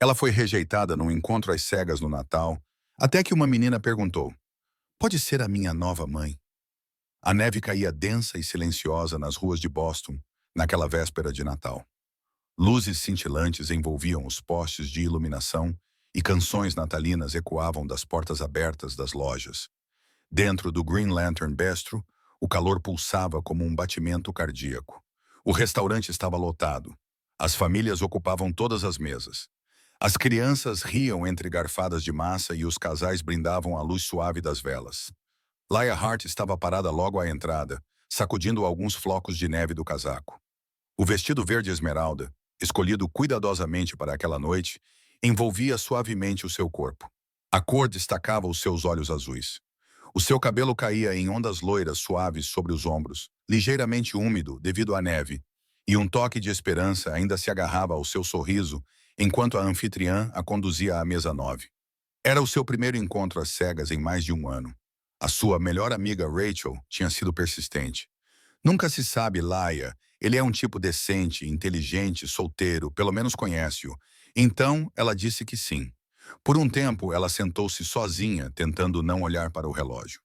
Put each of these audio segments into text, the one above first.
Ela foi rejeitada num encontro às cegas no Natal, até que uma menina perguntou: Pode ser a minha nova mãe? A neve caía densa e silenciosa nas ruas de Boston, naquela véspera de Natal. Luzes cintilantes envolviam os postes de iluminação e canções natalinas ecoavam das portas abertas das lojas. Dentro do Green Lantern Bistro, o calor pulsava como um batimento cardíaco. O restaurante estava lotado. As famílias ocupavam todas as mesas. As crianças riam entre garfadas de massa e os casais brindavam à luz suave das velas. Laia Hart estava parada logo à entrada, sacudindo alguns flocos de neve do casaco. O vestido verde esmeralda, escolhido cuidadosamente para aquela noite, envolvia suavemente o seu corpo. A cor destacava os seus olhos azuis. O seu cabelo caía em ondas loiras suaves sobre os ombros, ligeiramente úmido devido à neve, e um toque de esperança ainda se agarrava ao seu sorriso enquanto a anfitriã a conduzia à mesa 9. Era o seu primeiro encontro às cegas em mais de um ano. A sua melhor amiga Rachel tinha sido persistente. Nunca se sabe, Laia. Ele é um tipo decente, inteligente, solteiro, pelo menos conhece-o. Então, ela disse que sim. Por um tempo, ela sentou-se sozinha, tentando não olhar para o relógio.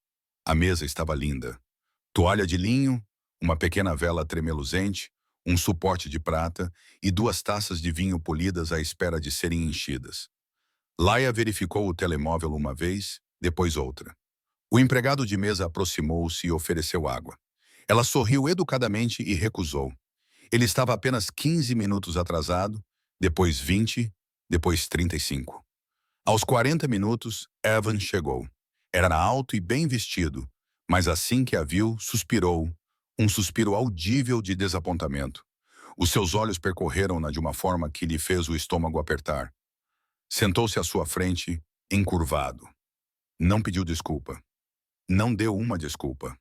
A mesa estava linda. Toalha de linho, uma pequena vela tremeluzente, um suporte de prata e duas taças de vinho polidas à espera de serem enchidas. Laia verificou o telemóvel uma vez, depois outra. O empregado de mesa aproximou-se e ofereceu água. Ela sorriu educadamente e recusou. Ele estava apenas 15 minutos atrasado, depois 20, depois 35. Aos 40 minutos, Evan chegou. Era alto e bem vestido, mas assim que a viu, suspirou, um suspiro audível de desapontamento. Os seus olhos percorreram-na de uma forma que lhe fez o estômago apertar. Sentou-se à sua frente, encurvado. Não pediu desculpa. Não deu uma desculpa.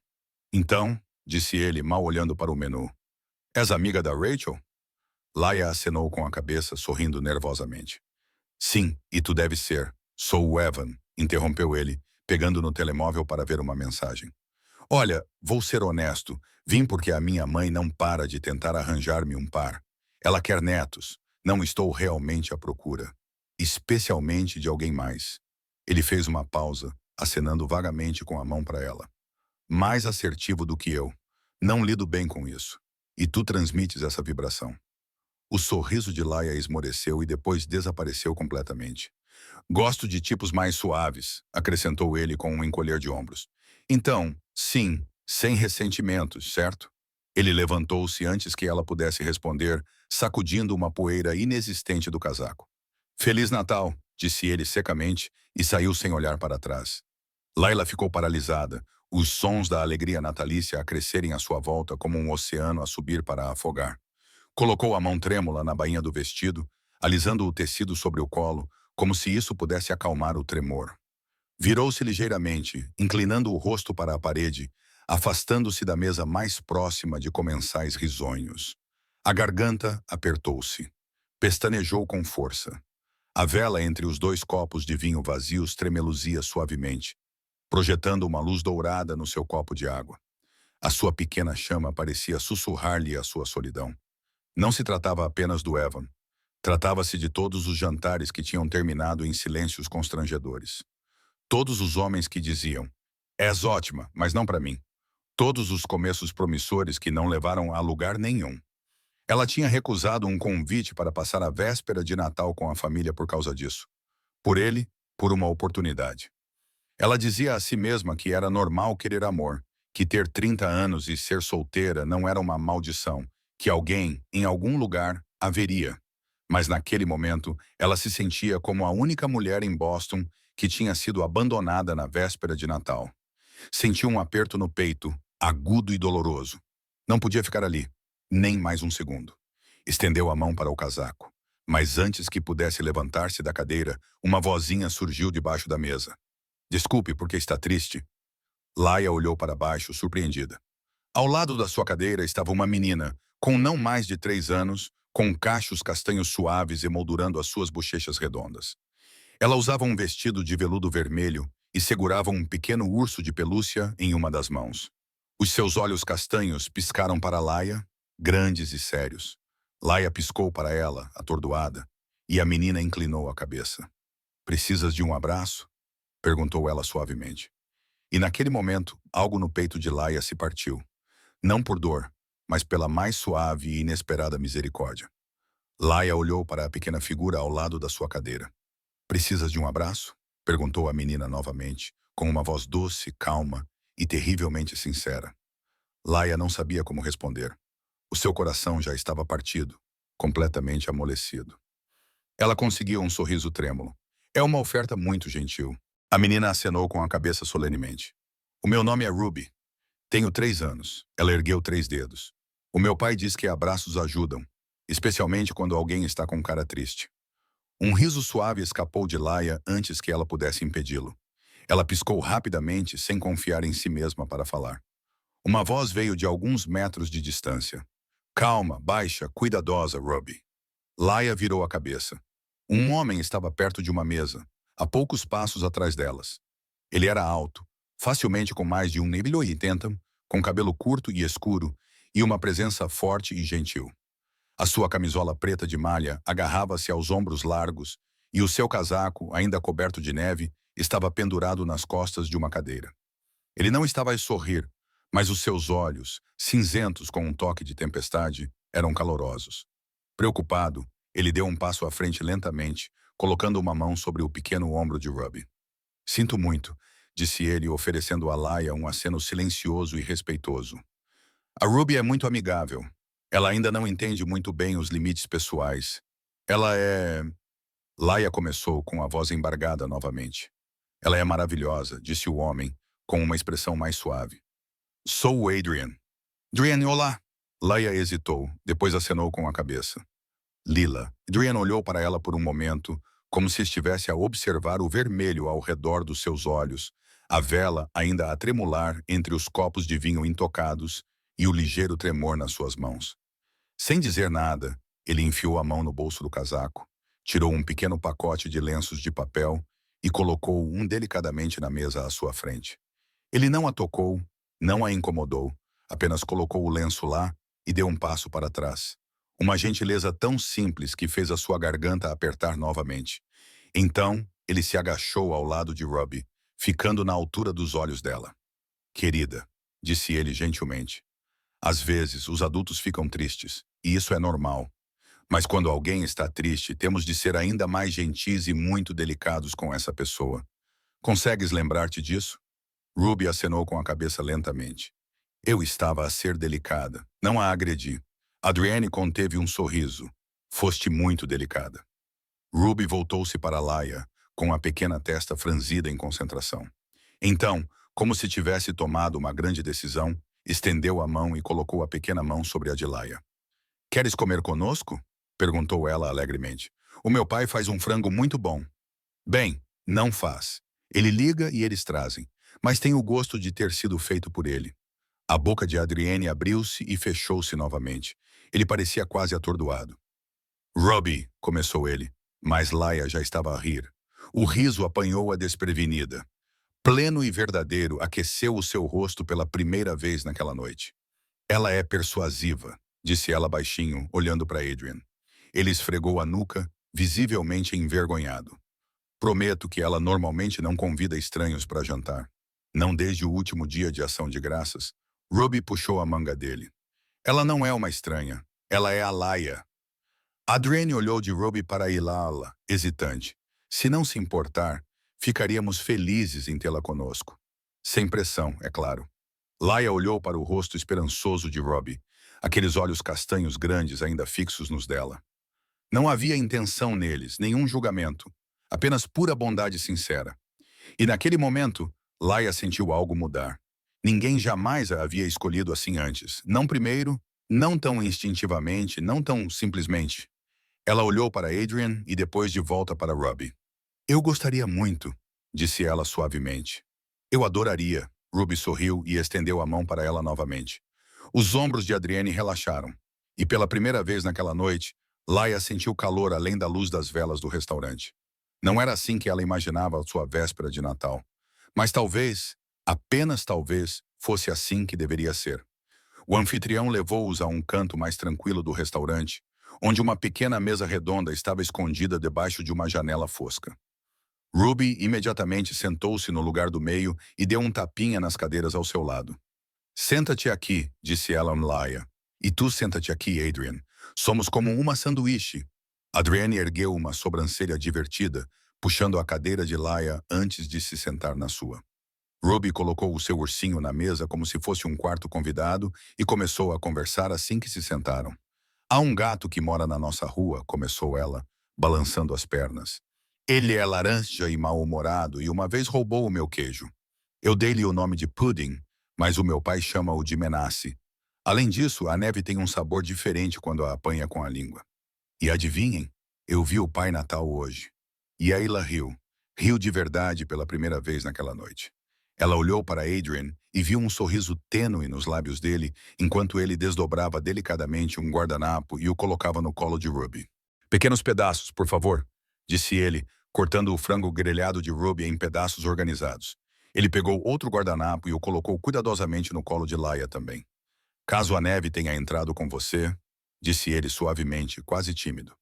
Então, disse ele, mal olhando para o menu. És amiga da Rachel? Laia acenou com a cabeça, sorrindo nervosamente. Sim, e tu deves ser. Sou o Evan, interrompeu ele, pegando no telemóvel para ver uma mensagem. Olha, vou ser honesto. Vim porque a minha mãe não para de tentar arranjar-me um par. Ela quer netos. Não estou realmente à procura. Especialmente de alguém mais. Ele fez uma pausa, acenando vagamente com a mão para ela. Mais assertivo do que eu. Não lido bem com isso. E tu transmites essa vibração. O sorriso de Laia esmoreceu e depois desapareceu completamente. Gosto de tipos mais suaves, acrescentou ele com um encolher de ombros. Então, sim, sem ressentimentos, certo? Ele levantou-se antes que ela pudesse responder, sacudindo uma poeira inexistente do casaco. Feliz Natal, disse ele secamente e saiu sem olhar para trás. Laila ficou paralisada, os sons da alegria natalícia a crescerem à sua volta como um oceano a subir para a afogar. Colocou a mão trêmula na bainha do vestido, alisando o tecido sobre o colo, como se isso pudesse acalmar o tremor. Virou-se ligeiramente, inclinando o rosto para a parede, afastando-se da mesa mais próxima de comensais risonhos. A garganta apertou-se. Pestanejou com força. A vela entre os dois copos de vinho vazios tremeluzia suavemente, projetando uma luz dourada no seu copo de água. A sua pequena chama parecia sussurrar-lhe a sua solidão. Não se tratava apenas do Evan. Tratava-se de todos os jantares que tinham terminado em silêncios constrangedores. Todos os homens que diziam, és ótima, mas não para mim. Todos os começos promissores que não levaram a lugar nenhum. Ela tinha recusado um convite para passar a véspera de Natal com a família por causa disso. Por ele, por uma oportunidade. Ela dizia a si mesma que era normal querer amor, que ter 30 anos e ser solteira não era uma maldição, que alguém, em algum lugar, haveria. Mas naquele momento, ela se sentia como a única mulher em Boston que tinha sido abandonada na véspera de Natal. Sentiu um aperto no peito, agudo e doloroso. Não podia ficar ali, nem mais um segundo. Estendeu a mão para o casaco. Mas antes que pudesse levantar-se da cadeira, uma vozinha surgiu debaixo da mesa. Desculpe, porque está triste? Laia olhou para baixo, surpreendida. Ao lado da sua cadeira estava uma menina, com não mais de 3 anos, com cachos castanhos suaves emoldurando as suas bochechas redondas. Ela usava um vestido de veludo vermelho e segurava um pequeno urso de pelúcia em uma das mãos. Os seus olhos castanhos piscaram para Laia, grandes e sérios. Laia piscou para ela, atordoada, E a menina inclinou a cabeça. Precisas de um abraço? Perguntou ela suavemente. E naquele momento, algo no peito de Laia se partiu. Não por dor, mas pela mais suave e inesperada misericórdia. Laia olhou para a pequena figura ao lado da sua cadeira. Precisas de um abraço? Perguntou a menina novamente, com uma voz doce, calma e terrivelmente sincera. Laia não sabia como responder. O seu coração já estava partido, completamente amolecido. Ela conseguiu um sorriso trêmulo. É uma oferta muito gentil. A menina acenou com a cabeça solenemente. O meu nome é Ruby. Tenho 3 anos. Ela ergueu 3 dedos. O meu pai diz que abraços ajudam, especialmente quando alguém está com cara triste. Um riso suave escapou de Laia antes que ela pudesse impedi-lo. Ela piscou rapidamente, sem confiar em si mesma para falar. Uma voz veio de alguns metros de distância. Calma, baixa, cuidadosa, Ruby. Laia virou a cabeça. Um homem estava perto de uma mesa, a poucos passos atrás delas. Ele era alto, facilmente com mais de 1,80 m, com cabelo curto e escuro e uma presença forte e gentil. A sua camisola preta de malha agarrava-se aos ombros largos e o seu casaco, ainda coberto de neve, estava pendurado nas costas de uma cadeira. Ele não estava a sorrir, mas os seus olhos, cinzentos com um toque de tempestade, eram calorosos. Preocupado, ele deu um passo à frente lentamente, colocando uma mão sobre o pequeno ombro de Ruby. Sinto muito, disse ele, oferecendo a Laia um aceno silencioso e respeitoso. A Ruby é muito amigável. Ela ainda não entende muito bem os limites pessoais. Ela é... Laia começou com a voz embargada novamente. Ela é maravilhosa, disse o homem, com uma expressão mais suave. Sou o Adrian. Adrian, olá. Laia hesitou, depois acenou com a cabeça. Lila. Adrian olhou para ela por um momento, como se estivesse a observar o vermelho ao redor dos seus olhos, a vela ainda a tremular entre os copos de vinho intocados e o ligeiro tremor nas suas mãos. Sem dizer nada, ele enfiou a mão no bolso do casaco, tirou um pequeno pacote de lenços de papel e colocou um delicadamente na mesa à sua frente. Ele não a tocou, não a incomodou, apenas colocou o lenço lá e deu um passo para trás. Uma gentileza tão simples que fez a sua garganta apertar novamente. Então, ele se agachou ao lado de Ruby, ficando na altura dos olhos dela. Querida, disse ele gentilmente. Às vezes, os adultos ficam tristes, e isso é normal. Mas quando alguém está triste, temos de ser ainda mais gentis e muito delicados com essa pessoa. Consegues lembrar-te disso? Ruby acenou com a cabeça lentamente. Eu estava a ser delicada, não a agredi. Adrienne conteve um sorriso. Foste muito delicada. Ruby voltou-se para Laia, com a pequena testa franzida em concentração. Então, como se tivesse tomado uma grande decisão, estendeu a mão e colocou a pequena mão sobre a de Laia. Queres comer conosco? Perguntou ela alegremente. O meu pai faz um frango muito bom. Bem, não faz. Ele liga e eles trazem, mas tem o gosto de ter sido feito por ele. A boca de Adrienne abriu-se e fechou-se novamente. Ele parecia quase atordoado. Ruby, começou ele, mas Laia já estava a rir. O riso apanhou-a desprevenida. Pleno e verdadeiro, aqueceu o seu rosto pela primeira vez naquela noite. Ela é persuasiva, disse ela baixinho, olhando para Adrian. Ele esfregou a nuca, visivelmente envergonhado. Prometo que ela normalmente não convida estranhos para jantar. Não desde o último dia de ação de graças. Ruby puxou a manga dele. Ela não é uma estranha. Ela é a Laia. Adrienne olhou de Ruby para Ilala, hesitante. Se não se importar, ficaríamos felizes em tê-la conosco. Sem pressão, é claro. Laia olhou para o rosto esperançoso de Ruby, aqueles olhos castanhos grandes ainda fixos nos dela. Não havia intenção neles, nenhum julgamento, apenas pura bondade sincera. E naquele momento, Laia sentiu algo mudar. Ninguém jamais a havia escolhido assim antes. Não primeiro, não tão instintivamente, não tão simplesmente. Ela olhou para Adrian e depois de volta para Ruby. Eu gostaria muito, disse ela suavemente. Eu adoraria. Ruby sorriu e estendeu a mão para ela novamente. Os ombros de Adrienne relaxaram. E pela primeira vez naquela noite, Laia sentiu calor além da luz das velas do restaurante. Não era assim que ela imaginava a sua véspera de Natal. Mas talvez, apenas talvez, fosse assim que deveria ser. O anfitrião levou-os a um canto mais tranquilo do restaurante, onde uma pequena mesa redonda estava escondida debaixo de uma janela fosca. Ruby imediatamente sentou-se no lugar do meio e deu um tapinha nas cadeiras ao seu lado. Senta-te aqui, disse ela a Laia. E tu senta-te aqui, Adrian. Somos como uma sanduíche. Adrienne ergueu uma sobrancelha divertida, puxando a cadeira de Laia antes de se sentar na sua. Ruby colocou o seu ursinho na mesa como se fosse um quarto convidado e começou a conversar assim que se sentaram. Há um gato que mora na nossa rua, começou ela, balançando as pernas. Ele é laranja e mal-humorado e uma vez roubou o meu queijo. Eu dei-lhe o nome de Pudding, mas o meu pai chama-o de Menace. Além disso, a neve tem um sabor diferente quando a apanha com a língua. E adivinhem, eu vi o Pai Natal hoje. E Ayla riu. Riu de verdade pela primeira vez naquela noite. Ela olhou para Adrian e viu um sorriso tênue nos lábios dele, enquanto ele desdobrava delicadamente um guardanapo e o colocava no colo de Ruby. Pequenos pedaços, por favor, disse ele, cortando o frango grelhado de Ruby em pedaços organizados. Ele pegou outro guardanapo e o colocou cuidadosamente no colo de Laia também. Caso a neve tenha entrado com você, disse ele suavemente, quase tímido.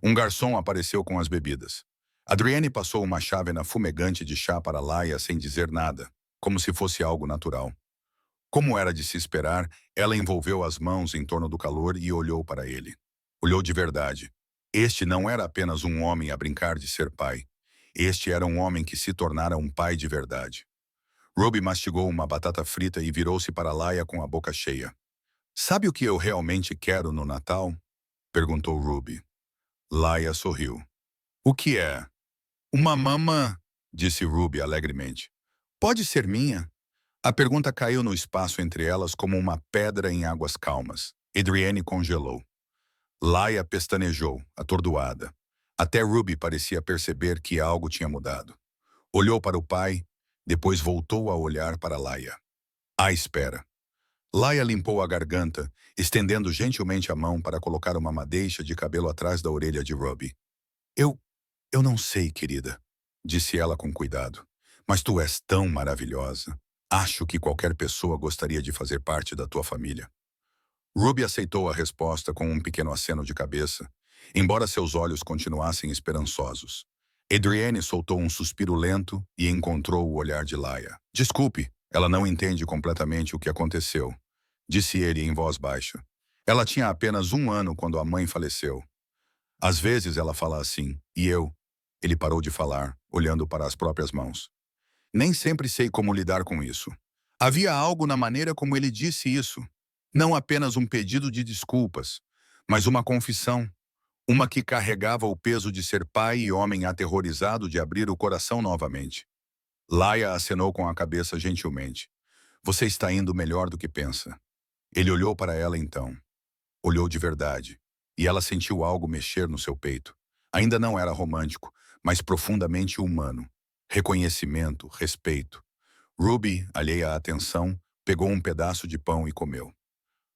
Um garçom apareceu com as bebidas. Adrienne passou uma chávena fumegante de chá para Laia sem dizer nada, como se fosse algo natural. Como era de se esperar, ela envolveu as mãos em torno do calor e olhou para ele. Olhou de verdade. Este não era apenas um homem a brincar de ser pai. Este era um homem que se tornara um pai de verdade. Ruby mastigou uma batata frita e virou-se para Laia com a boca cheia. Sabe o que eu realmente quero no Natal? Perguntou Ruby. Laia sorriu. O que é? Uma mama, disse Ruby alegremente. Pode ser minha? A pergunta caiu no espaço entre elas como uma pedra em águas calmas. Adrienne congelou. Laia pestanejou, atordoada. Até Ruby parecia perceber que algo tinha mudado. Olhou para o pai, depois voltou a olhar para Laia. À espera. Laia limpou a garganta, estendendo gentilmente a mão para colocar uma madeixa de cabelo atrás da orelha de Ruby. Eu não sei, querida, disse ela com cuidado. Mas tu és tão maravilhosa. Acho que qualquer pessoa gostaria de fazer parte da tua família. Ruby aceitou a resposta com um pequeno aceno de cabeça, embora seus olhos continuassem esperançosos. Adrienne soltou um suspiro lento e encontrou o olhar de Laia. Desculpe, ela não entende completamente o que aconteceu, disse ele em voz baixa. Ela tinha apenas 1 ano quando a mãe faleceu. Às vezes ela fala assim, e eu... Ele parou de falar, olhando para as próprias mãos. Nem sempre sei como lidar com isso. Havia algo na maneira como ele disse isso. Não apenas um pedido de desculpas, mas uma confissão. Uma que carregava o peso de ser pai e homem aterrorizado de abrir o coração novamente. Laia acenou com a cabeça gentilmente. Você está indo melhor do que pensa. Ele olhou para ela então. Olhou de verdade. E ela sentiu algo mexer no seu peito. Ainda não era romântico, mas profundamente humano. Reconhecimento, respeito. Ruby, alheia à atenção, pegou um pedaço de pão e comeu.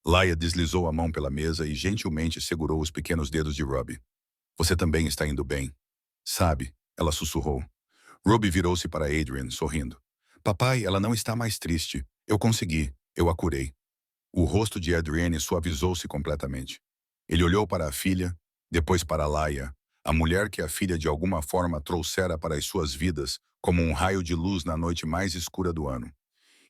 Laia deslizou a mão pela mesa e gentilmente segurou os pequenos dedos de Ruby. Você também está indo bem. Sabe, ela sussurrou. Ruby virou-se para Adrian, sorrindo. Papai, ela não está mais triste. Eu consegui. Eu a curei. O rosto de Adrienne suavizou-se completamente. Ele olhou para a filha, depois para Laia, a mulher que a filha de alguma forma trouxera para as suas vidas como um raio de luz na noite mais escura do ano.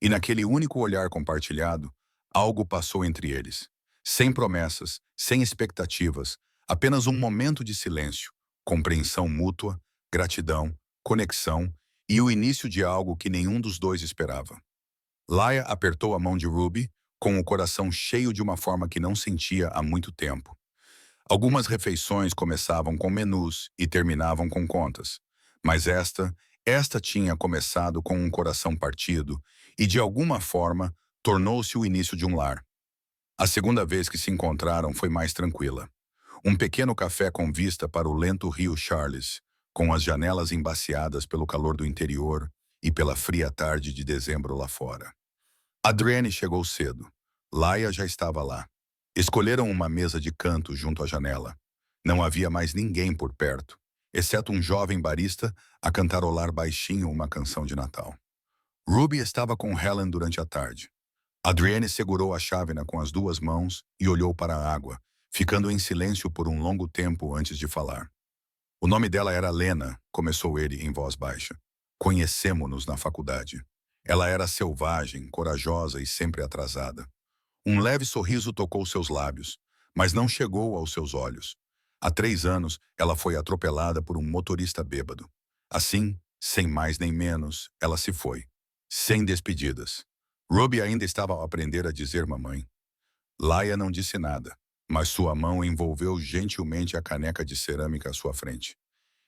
E naquele único olhar compartilhado, algo passou entre eles. Sem promessas, sem expectativas, apenas um momento de silêncio, compreensão mútua, gratidão, conexão e o início de algo que nenhum dos dois esperava. Laia apertou a mão de Ruby, com o coração cheio de uma forma que não sentia há muito tempo. Algumas refeições começavam com menus e terminavam com contas, mas esta tinha começado com um coração partido e, de alguma forma, tornou-se o início de um lar. A segunda vez que se encontraram foi mais tranquila. Um pequeno café com vista para o lento rio Charles, com as janelas embaciadas pelo calor do interior e pela fria tarde de dezembro lá fora. Adrienne chegou cedo. Laia já estava lá. Escolheram uma mesa de canto junto à janela. Não havia mais ninguém por perto, exceto um jovem barista a cantarolar baixinho uma canção de Natal. Ruby estava com Helen durante a tarde. Adrienne segurou a chávena com as 2 mãos e olhou para a água, ficando em silêncio por um longo tempo antes de falar. O nome dela era Lena, começou ele em voz baixa. Conhecemo-nos na faculdade. Ela era selvagem, corajosa e sempre atrasada. Um leve sorriso tocou seus lábios, mas não chegou aos seus olhos. Há 3 anos, ela foi atropelada por um motorista bêbado. Assim, sem mais nem menos, ela se foi. Sem despedidas. Ruby ainda estava a aprender a dizer mamãe. Laia não disse nada, mas sua mão envolveu gentilmente a caneca de cerâmica à sua frente.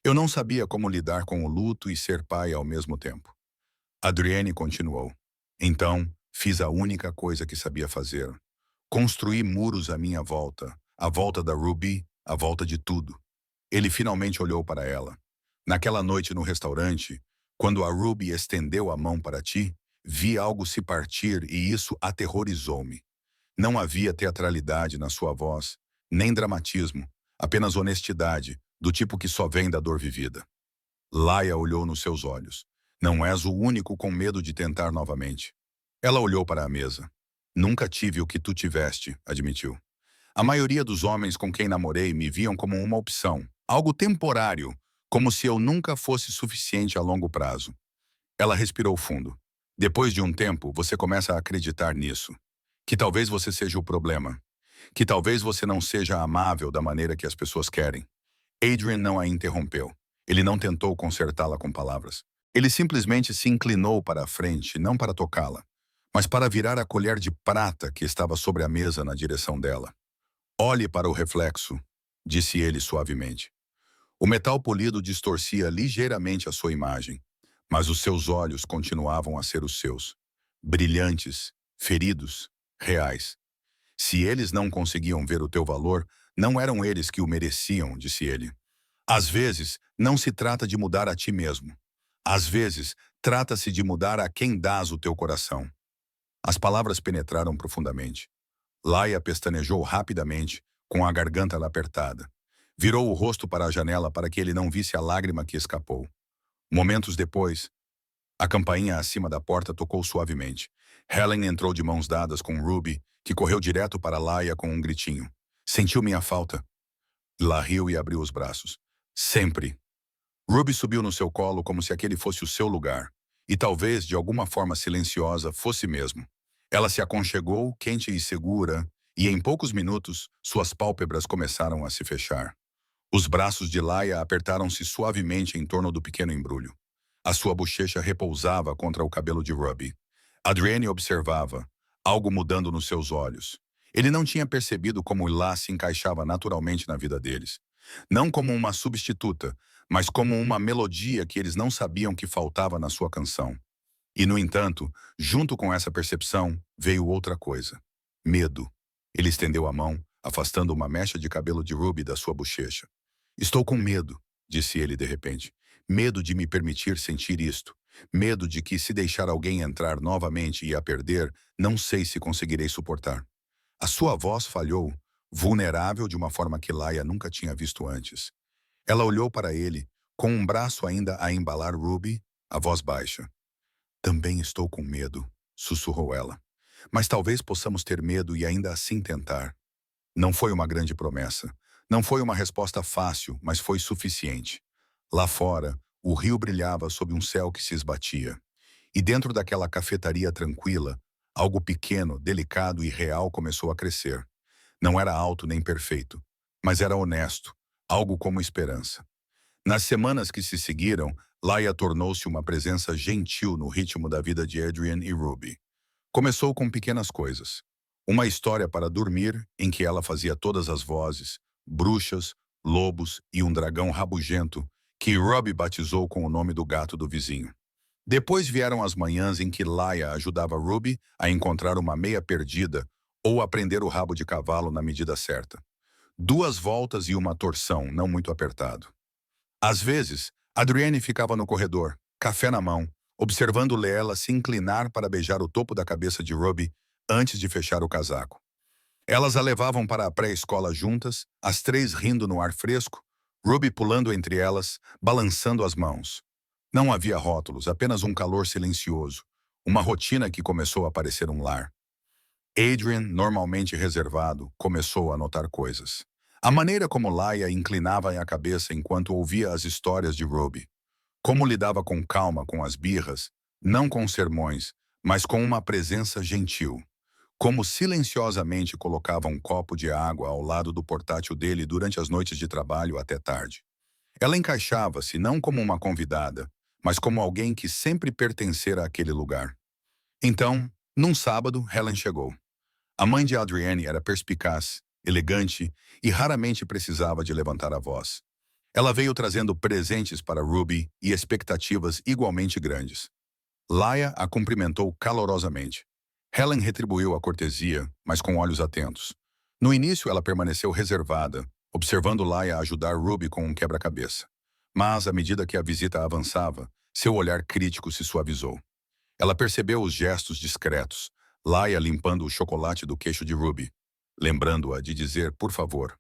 Eu não sabia como lidar com o luto e ser pai ao mesmo tempo. Adrienne continuou. Então, fiz a única coisa que sabia fazer. Construí muros à minha volta, à volta da Ruby, à volta de tudo. Ele finalmente olhou para ela. Naquela noite no restaurante, quando a Ruby estendeu a mão para ti, vi algo se partir e isso aterrorizou-me. Não havia teatralidade na sua voz, nem dramatismo, apenas honestidade, do tipo que só vem da dor vivida. Laia olhou nos seus olhos. Não és o único com medo de tentar novamente. Ela olhou para a mesa. Nunca tive o que tu tiveste, admitiu. A maioria dos homens com quem namorei me viam como uma opção, algo temporário, como se eu nunca fosse suficiente a longo prazo. Ela respirou fundo. Depois de um tempo, você começa a acreditar nisso. Que talvez você seja o problema. Que talvez você não seja amável da maneira que as pessoas querem. Adrian não a interrompeu. Ele não tentou consertá-la com palavras. Ele simplesmente se inclinou para a frente, não para tocá-la, mas para virar a colher de prata que estava sobre a mesa na direção dela. Olhe para o reflexo, disse ele suavemente. O metal polido distorcia ligeiramente a sua imagem, mas os seus olhos continuavam a ser os seus. Brilhantes, feridos, reais. Se eles não conseguiam ver o teu valor, não eram eles que o mereciam, disse ele. Às vezes, não se trata de mudar a ti mesmo. Às vezes, trata-se de mudar a quem dás o teu coração. As palavras penetraram profundamente. Laia pestanejou rapidamente, com a garganta apertada. Virou o rosto para a janela para que ele não visse a lágrima que escapou. Momentos depois, a campainha acima da porta tocou suavemente. Helen entrou de mãos dadas com Ruby, que correu direto para Laia com um gritinho. Sentiu minha falta? Lá riu e abriu os braços. Sempre. Ruby subiu no seu colo como se aquele fosse o seu lugar. E talvez, de alguma forma silenciosa, fosse mesmo. Ela se aconchegou, quente e segura, e em poucos minutos, suas pálpebras começaram a se fechar. Os braços de Laia apertaram-se suavemente em torno do pequeno embrulho. A sua bochecha repousava contra o cabelo de Ruby. Adrienne observava, algo mudando nos seus olhos. Ele não tinha percebido como Ilá se encaixava naturalmente na vida deles. Não como uma substituta, mas como uma melodia que eles não sabiam que faltava na sua canção. E, no entanto, junto com essa percepção, veio outra coisa. Medo. Ele estendeu a mão, afastando uma mecha de cabelo de Ruby da sua bochecha. Estou com medo, disse ele de repente. Medo de me permitir sentir isto. Medo de que, se deixar alguém entrar novamente e a perder, não sei se conseguirei suportar. A sua voz falhou, vulnerável de uma forma que Laia nunca tinha visto antes. Ela olhou para ele, com um braço ainda a embalar Ruby, a voz baixa. Também estou com medo, sussurrou ela. Mas talvez possamos ter medo e ainda assim tentar. Não foi uma grande promessa. Não foi uma resposta fácil, mas foi suficiente. Lá fora, o rio brilhava sob um céu que se esbatia. E dentro daquela cafetaria tranquila, algo pequeno, delicado e real começou a crescer. Não era alto nem perfeito, mas era honesto, algo como esperança. Nas semanas que se seguiram, Laia tornou-se uma presença gentil no ritmo da vida de Adrian e Ruby. Começou com pequenas coisas. Uma história para dormir, em que ela fazia todas as vozes, bruxas, lobos e um dragão rabugento, que Ruby batizou com o nome do gato do vizinho. Depois vieram as manhãs em que Laia ajudava Ruby a encontrar uma meia perdida ou a prender o rabo de cavalo na medida certa. 2 voltas e uma torção, não muito apertado. Às vezes, Adrienne ficava no corredor, café na mão, observando Leela se inclinar para beijar o topo da cabeça de Ruby antes de fechar o casaco. Elas a levavam para a pré-escola juntas, as 3 rindo no ar fresco, Ruby pulando entre elas, balançando as mãos. Não havia rótulos, apenas um calor silencioso, uma rotina que começou a parecer um lar. Adrian, normalmente reservado, começou a notar coisas. A maneira como Laia inclinava a cabeça enquanto ouvia as histórias de Ruby. Como lidava com calma com as birras, não com sermões, mas com uma presença gentil. Como silenciosamente colocava um copo de água ao lado do portátil dele durante as noites de trabalho até tarde. Ela encaixava-se não como uma convidada, mas como alguém que sempre pertencera àquele lugar. Então, num sábado, Helen chegou. A mãe de Adrienne era perspicaz, elegante e raramente precisava de levantar a voz. Ela veio trazendo presentes para Ruby e expectativas igualmente grandes. Laia a cumprimentou calorosamente. Helen retribuiu a cortesia, mas com olhos atentos. No início, ela permaneceu reservada, observando Laia ajudar Ruby com um quebra-cabeça. Mas, à medida que a visita avançava, seu olhar crítico se suavizou. Ela percebeu os gestos discretos, Laia limpando o chocolate do queixo de Ruby, lembrando-a de dizer por favor.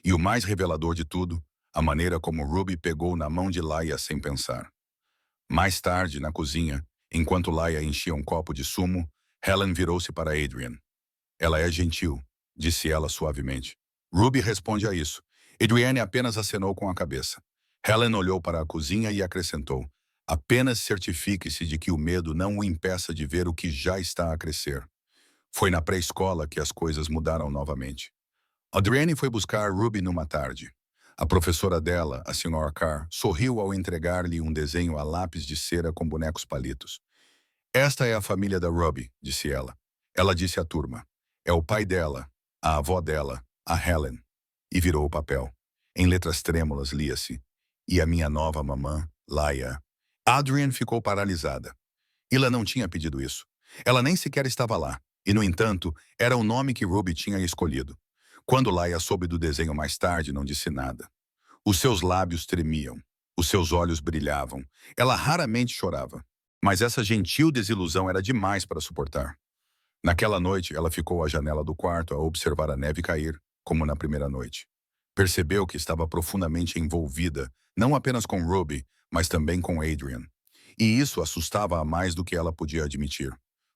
E o mais revelador de tudo, a maneira como Ruby pegou na mão de Laia sem pensar. Mais tarde, na cozinha, enquanto Laia enchia um copo de sumo, Helen virou-se para Adrian. Ela é gentil, disse ela suavemente. Ruby responde a isso. Adrienne apenas acenou com a cabeça. Helen olhou para a cozinha e acrescentou. Apenas certifique-se de que o medo não o impeça de ver o que já está a crescer. Foi na pré-escola que as coisas mudaram novamente. Adrienne foi buscar Ruby numa tarde. A professora dela, a Sra. Carr, sorriu ao entregar-lhe um desenho a lápis de cera com bonecos palitos. Esta é a família da Ruby, disse ela. Ela disse à turma. É o pai dela, a avó dela, a Helen. E virou o papel. Em letras trêmulas lia-se. E a minha nova mamã, Laia. Adrienne ficou paralisada. Ela não tinha pedido isso. Ela nem sequer estava lá. E, no entanto, era o nome que Ruby tinha escolhido. Quando Laia soube do desenho mais tarde, não disse nada. Os seus lábios tremiam. Os seus olhos brilhavam. Ela raramente chorava. Mas essa gentil desilusão era demais para suportar. Naquela noite, ela ficou à janela do quarto a observar a neve cair, como na primeira noite. Percebeu que estava profundamente envolvida, não apenas com Ruby, mas também com Adrian. E isso assustava-a mais do que ela podia admitir.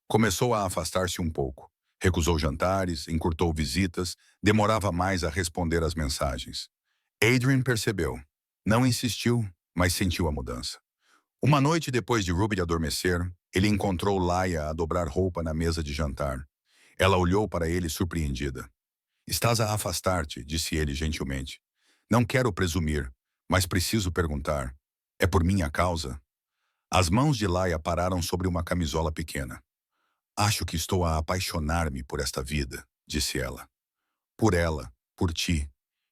Começou a afastar-se um pouco. Recusou jantares, encurtou visitas, demorava mais a responder às mensagens. Adrian percebeu. Não insistiu, mas sentiu a mudança. Uma noite depois de Ruby adormecer, ele encontrou Laia a dobrar roupa na mesa de jantar. Ela olhou para ele surpreendida. Estás a afastar-te, disse ele gentilmente. Não quero presumir, mas preciso perguntar. É por minha causa? As mãos de Laia pararam sobre uma camisola pequena. Acho que estou a apaixonar-me por esta vida, disse ela. Por ela, por ti.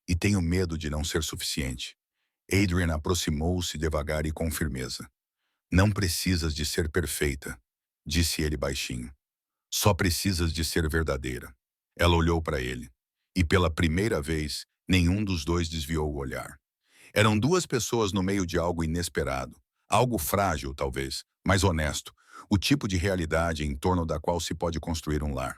E tenho medo de não ser suficiente. Adrian aproximou-se devagar e com firmeza. Não precisas de ser perfeita, disse ele baixinho. Só precisas de ser verdadeira. Ela olhou para ele. E pela primeira vez, nenhum dos dois desviou o olhar. Eram duas pessoas no meio de algo inesperado. Algo frágil, talvez, mas honesto. O tipo de realidade em torno da qual se pode construir um lar.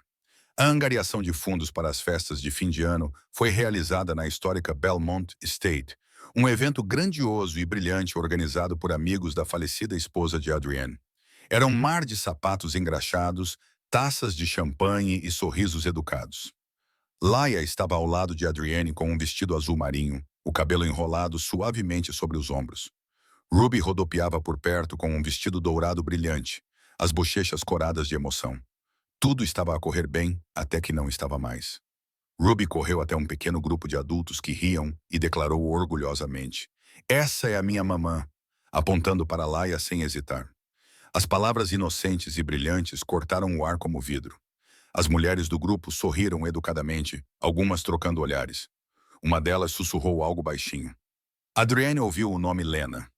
A angariação de fundos para as festas de fim de ano foi realizada na histórica Belmont Estate, um evento grandioso e brilhante organizado por amigos da falecida esposa de Adrienne. Era um mar de sapatos engraxados, taças de champanhe e sorrisos educados. Laia estava ao lado de Adrienne com um vestido azul marinho, o cabelo enrolado suavemente sobre os ombros. Ruby rodopiava por perto com um vestido dourado brilhante, as bochechas coradas de emoção. Tudo estava a correr bem, até que não estava mais. Ruby correu até um pequeno grupo de adultos que riam e declarou orgulhosamente. Essa é a minha mamã, apontando para Laia sem hesitar. As palavras inocentes e brilhantes cortaram o ar como vidro. As mulheres do grupo sorriram educadamente, algumas trocando olhares. Uma delas sussurrou algo baixinho. Adrienne ouviu o nome Lena.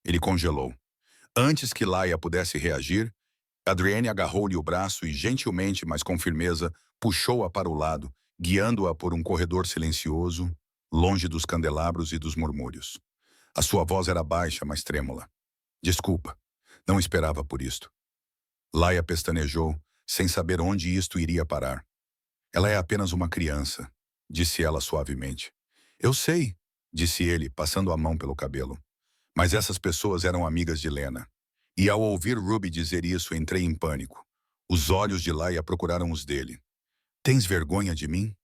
Ele congelou. Antes que Laia pudesse reagir, Adrienne agarrou-lhe o braço e, gentilmente, mas com firmeza, puxou-a para o lado, guiando-a por um corredor silencioso, longe dos candelabros e dos murmúrios. A sua voz era baixa, mas trêmula. Desculpa, não esperava por isto. Laia pestanejou, sem saber onde isto iria parar. Ela é apenas uma criança, disse ela suavemente. Eu sei, disse ele, passando a mão pelo cabelo. Mas essas pessoas eram amigas de Lena. E ao ouvir Ruby dizer isso, entrei em pânico. Os olhos de Laia procuraram os dele. Tens vergonha de mim?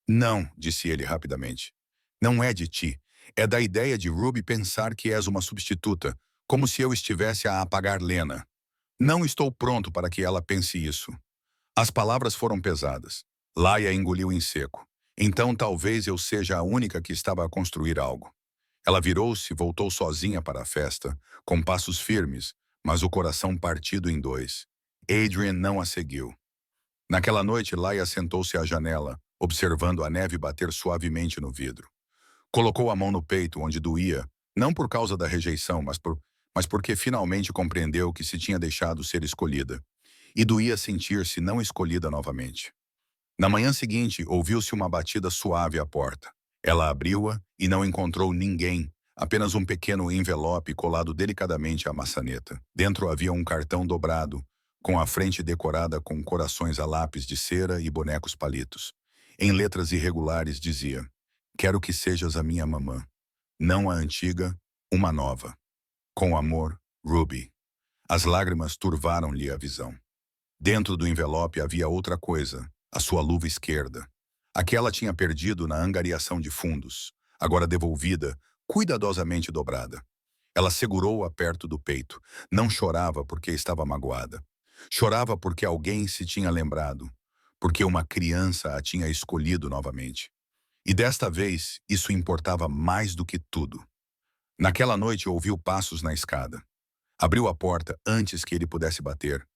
Não, disse ele rapidamente. Não é de ti. É da ideia de Ruby pensar que és uma substituta, como se eu estivesse a apagar Lena. Não estou pronto para que ela pense isso. As palavras foram pesadas. Laia engoliu em seco. Então talvez eu seja a única que estava a construir algo. Ela virou-se e voltou sozinha para a festa, com passos firmes, mas o coração partido em dois. Adrian não a seguiu. Naquela noite, Laia sentou-se à janela, observando a neve bater suavemente no vidro. Colocou a mão no peito, onde doía, não por causa da rejeição, mas porque finalmente compreendeu que se tinha deixado ser escolhida. E doía sentir-se não escolhida novamente. Na manhã seguinte, ouviu-se uma batida suave à porta. Ela abriu-a e não encontrou ninguém, apenas um pequeno envelope colado delicadamente à maçaneta. Dentro havia um cartão dobrado, com a frente decorada com corações a lápis de cera e bonecos palitos. Em letras irregulares dizia: "Quero que sejas a minha mamã. Não a antiga, uma nova. Com amor, Ruby." As lágrimas turvaram-lhe a visão. Dentro do envelope havia outra coisa, a sua luva esquerda. Aquela tinha perdido na angariação de fundos, agora devolvida, cuidadosamente dobrada. Ela segurou-a perto do peito. Não chorava porque estava magoada. Chorava porque alguém se tinha lembrado, porque uma criança a tinha escolhido novamente. E desta vez, isso importava mais do que tudo. Naquela noite ouviu passos na escada. Abriu a porta antes que ele pudesse bater.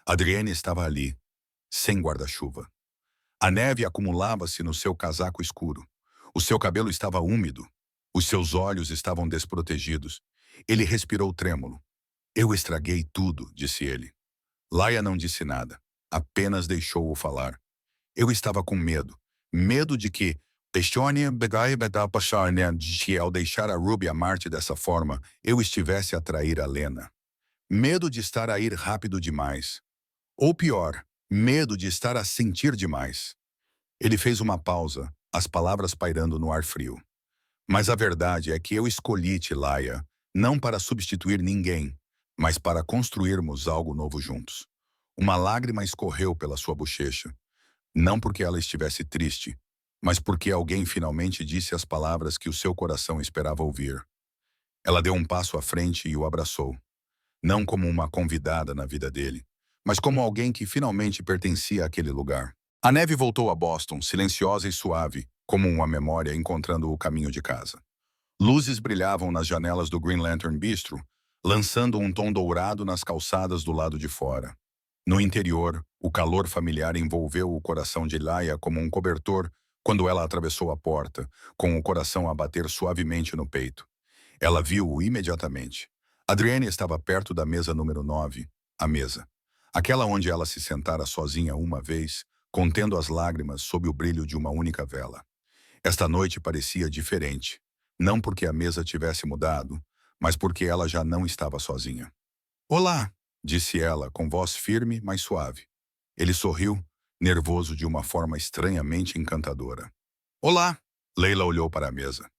Adrienne estava ali, sem guarda-chuva. A neve acumulava-se no seu casaco escuro. O seu cabelo estava úmido. Os seus olhos estavam desprotegidos. Ele respirou trêmulo. "Eu estraguei tudo", disse ele. Laia não disse nada. Apenas deixou-o falar. "Eu estava com medo. Medo de que, de que ao deixar a Ruby a Marte dessa forma, eu estivesse a trair a Lena. Medo de estar a ir rápido demais. Ou pior, medo de estar a sentir demais." Ele fez uma pausa, as palavras pairando no ar frio. "Mas a verdade é que eu escolhi-te, Laia, não para substituir ninguém, mas para construirmos algo novo juntos." Uma lágrima escorreu pela sua bochecha. Não porque ela estivesse triste, mas porque alguém finalmente disse as palavras que o seu coração esperava ouvir. Ela deu um passo à frente e o abraçou. Não como uma convidada na vida dele, mas como alguém que finalmente pertencia àquele lugar. A neve voltou a Boston, silenciosa e suave, como uma memória encontrando o caminho de casa. Luzes brilhavam nas janelas do Green Lantern Bistro, lançando um tom dourado nas calçadas do lado de fora. No interior, o calor familiar envolveu o coração de Laia como um cobertor quando ela atravessou a porta, com o coração a bater suavemente no peito. Ela viu-o imediatamente. Adrienne estava perto da mesa número 9, a mesa. Aquela onde ela se sentara sozinha uma vez, contendo as lágrimas sob o brilho de uma única vela. Esta noite parecia diferente, não porque a mesa tivesse mudado, mas porque ela já não estava sozinha. "Olá", disse ela, com voz firme, mas suave. Ele sorriu, nervoso de uma forma estranhamente encantadora. "Olá", Leila olhou para a mesa.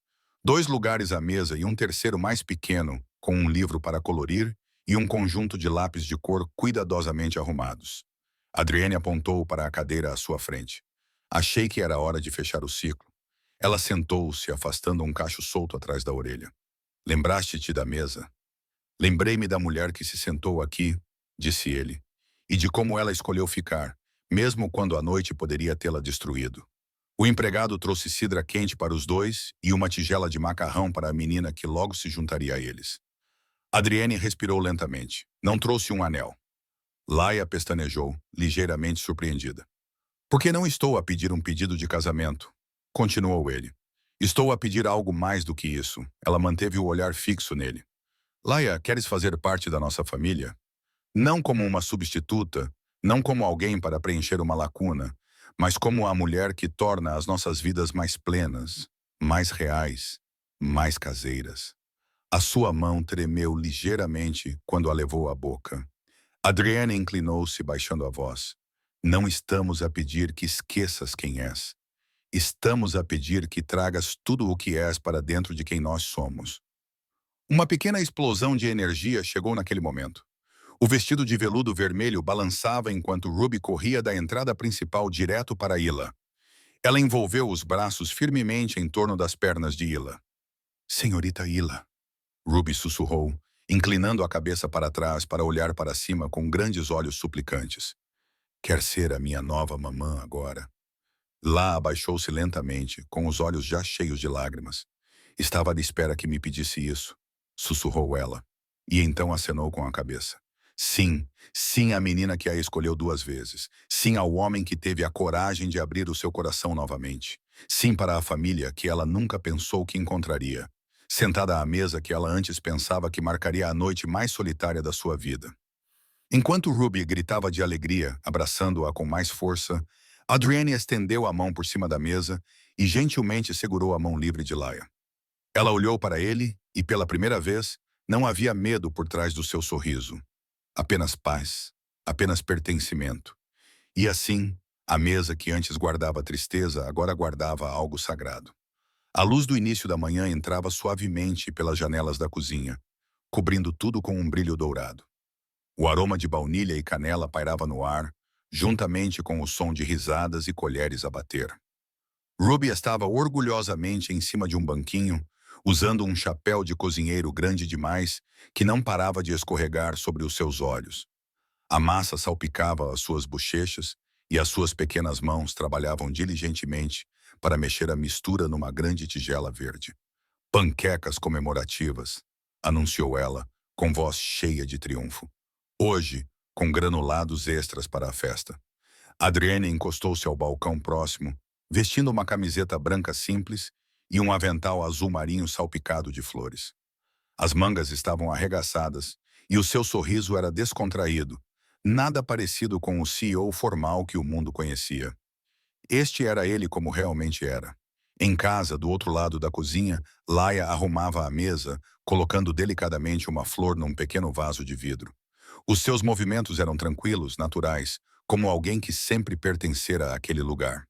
2 lugares à mesa e um terceiro mais pequeno, com um livro para colorir e um conjunto de lápis de cor cuidadosamente arrumados. Adrienne apontou para a cadeira à sua frente. "Achei que era hora de fechar o ciclo." Ela sentou-se, afastando um cacho solto atrás da orelha. "Lembraste-te da mesa?" "Lembrei-me da mulher que se sentou aqui", disse ele, "e de como ela escolheu ficar, mesmo quando a noite poderia tê-la destruído." O empregado trouxe cidra quente para os dois e uma tigela de macarrão para a menina que logo se juntaria a eles. Adrienne respirou lentamente. Não trouxe um anel. Laia pestanejou, ligeiramente surpreendida. "Por que não estou a pedir um pedido de casamento?" Continuou ele. "Estou a pedir algo mais do que isso." Ela manteve o olhar fixo nele. "Laia, queres fazer parte da nossa família? Não como uma substituta, não como alguém para preencher uma lacuna, mas como a mulher que torna as nossas vidas mais plenas, mais reais, mais caseiras." A sua mão tremeu ligeiramente quando a levou à boca. Adrienne inclinou-se, baixando a voz. "Não estamos a pedir que esqueças quem és. Estamos a pedir que tragas tudo o que és para dentro de quem nós somos." Uma pequena explosão de energia chegou naquele momento. O vestido de veludo vermelho balançava enquanto Ruby corria da entrada principal direto para Ila. Ela envolveu os braços firmemente em torno das pernas de Ila. Senhorita Ila, Ruby sussurrou, inclinando a cabeça para trás para olhar para cima com grandes olhos suplicantes. Quer ser a minha nova mamã agora? Lá abaixou-se lentamente, com os olhos já cheios de lágrimas. Estava à espera que me pedisse isso, sussurrou ela, e então acenou com a cabeça. Sim, sim à menina que a escolheu 2 vezes. Sim ao homem que teve a coragem de abrir o seu coração novamente. Sim para a família que ela nunca pensou que encontraria. Sentada à mesa que ela antes pensava que marcaria a noite mais solitária da sua vida. Enquanto Ruby gritava de alegria, abraçando-a com mais força, Adrienne estendeu a mão por cima da mesa e gentilmente segurou a mão livre de Laia. Ela olhou para ele e, pela primeira vez, não havia medo por trás do seu sorriso. Apenas paz, apenas pertencimento. E assim, a mesa que antes guardava tristeza agora guardava algo sagrado. A luz do início da manhã entrava suavemente pelas janelas da cozinha, cobrindo tudo com um brilho dourado. O aroma de baunilha e canela pairava no ar, juntamente com o som de risadas e colheres a bater. Ruby estava orgulhosamente em cima de um banquinho, usando um chapéu de cozinheiro grande demais que não parava de escorregar sobre os seus olhos. A massa salpicava as suas bochechas e as suas pequenas mãos trabalhavam diligentemente para mexer a mistura numa grande tigela verde. Panquecas comemorativas, anunciou ela, com voz cheia de triunfo. Hoje, com granulados extras para a festa. Adrienne encostou-se ao balcão próximo, vestindo uma camiseta branca simples e um avental azul marinho salpicado de flores. As mangas estavam arregaçadas e o seu sorriso era descontraído, nada parecido com o CEO formal que o mundo conhecia. Este era ele como realmente era. Em casa, do outro lado da cozinha, Laia arrumava a mesa, colocando delicadamente uma flor num pequeno vaso de vidro. Os seus movimentos eram tranquilos, naturais, como alguém que sempre pertencera àquele lugar.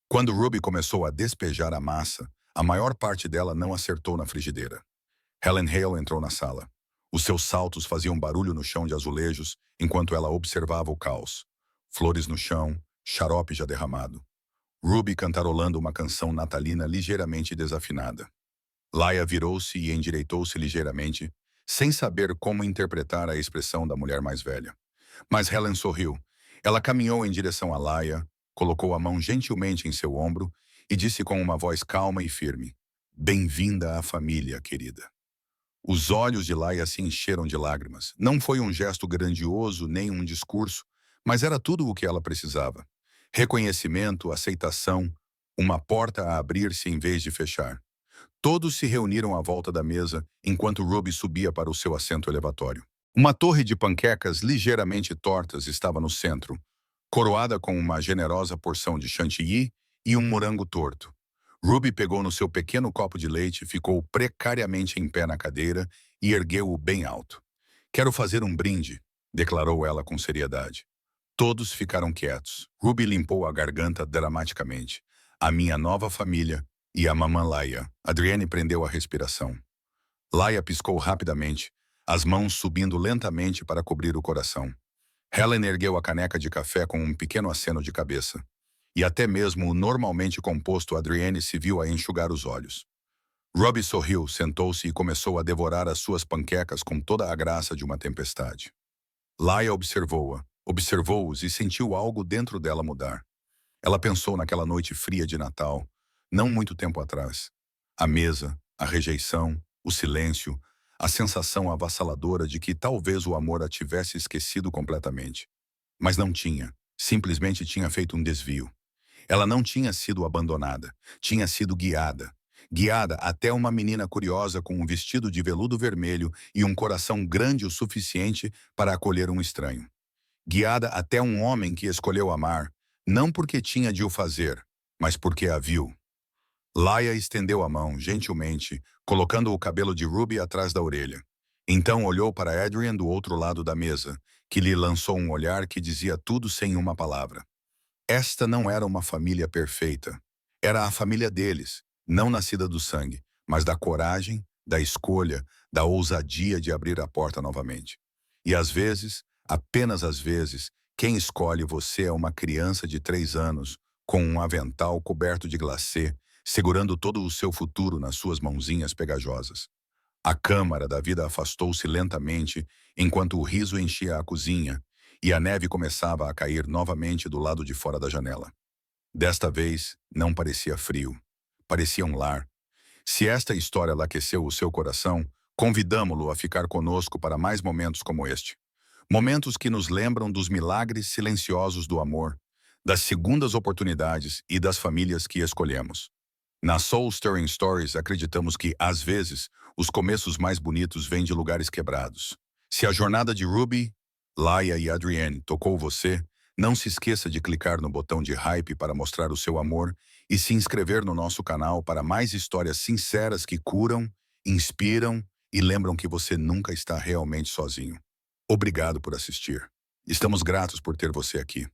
Quando Ruby começou a despejar a massa, a maior parte dela não acertou na frigideira. Helen Hale entrou na sala. Os seus saltos faziam barulho no chão de azulejos enquanto ela observava o caos. Flores no chão, xarope já derramado. Ruby cantarolando uma canção natalina ligeiramente desafinada. Laia virou-se e endireitou-se ligeiramente, sem saber como interpretar a expressão da mulher mais velha. Mas Helen sorriu. Ela caminhou em direção a Laia, colocou a mão gentilmente em seu ombro e disse com uma voz calma e firme: Bem-vinda à família, querida. Os olhos de Laia se encheram de lágrimas. Não foi um gesto grandioso nem um discurso, mas era tudo o que ela precisava. Reconhecimento, aceitação, uma porta a abrir-se em vez de fechar. Todos se reuniram à volta da mesa enquanto Ruby subia para o seu assento elevatório. Uma torre de panquecas ligeiramente tortas estava no centro, coroada com uma generosa porção de chantilly e um morango torto. Ruby pegou no seu pequeno copo de leite, ficou precariamente em pé na cadeira e ergueu-o bem alto. Quero fazer um brinde, declarou ela com seriedade. Todos ficaram quietos. Ruby limpou a garganta dramaticamente. A minha nova família e a mamã Laia. Adrienne prendeu a respiração. Laia piscou rapidamente, as mãos subindo lentamente para cobrir o coração. Helen ergueu a caneca de café com um pequeno aceno de cabeça. E até mesmo o normalmente composto Adrienne se viu a enxugar os olhos. Ruby sorriu, sentou-se e começou a devorar as suas panquecas com toda a graça de uma tempestade. Laia observou-os e sentiu algo dentro dela mudar. Ela pensou naquela noite fria de Natal, não muito tempo atrás. A mesa, a rejeição, o silêncio, a sensação avassaladora de que talvez o amor a tivesse esquecido completamente. Mas não tinha, simplesmente tinha feito um desvio. Ela não tinha sido abandonada, tinha sido guiada. Guiada até uma menina curiosa com um vestido de veludo vermelho e um coração grande o suficiente para acolher um estranho. Guiada até um homem que escolheu amar, não porque tinha de o fazer, mas porque a viu. Laia estendeu a mão, gentilmente, colocando o cabelo de Ruby atrás da orelha. Então olhou para Adrian do outro lado da mesa, que lhe lançou um olhar que dizia tudo sem uma palavra. Esta não era uma família perfeita. Era a família deles, não nascida do sangue, mas da coragem, da escolha, da ousadia de abrir a porta novamente. E às vezes, apenas às vezes, quem escolhe você é uma criança de 3 anos, com um avental coberto de glacê, segurando todo o seu futuro nas suas mãozinhas pegajosas. A câmara da vida afastou-se lentamente enquanto o riso enchia a cozinha e a neve começava a cair novamente do lado de fora da janela. Desta vez, não parecia frio. Parecia um lar. Se esta história aqueceu o seu coração, convidamo-lo a ficar conosco para mais momentos como este. Momentos que nos lembram dos milagres silenciosos do amor, das segundas oportunidades e das famílias que escolhemos. Na Soul Stirring Stories, acreditamos que, às vezes, os começos mais bonitos vêm de lugares quebrados. Se a jornada de Ruby, Laia e Adrienne tocou você, não se esqueça de clicar no botão de hype para mostrar o seu amor e se inscrever no nosso canal para mais histórias sinceras que curam, inspiram e lembram que você nunca está realmente sozinho. Obrigado por assistir. Estamos gratos por ter você aqui.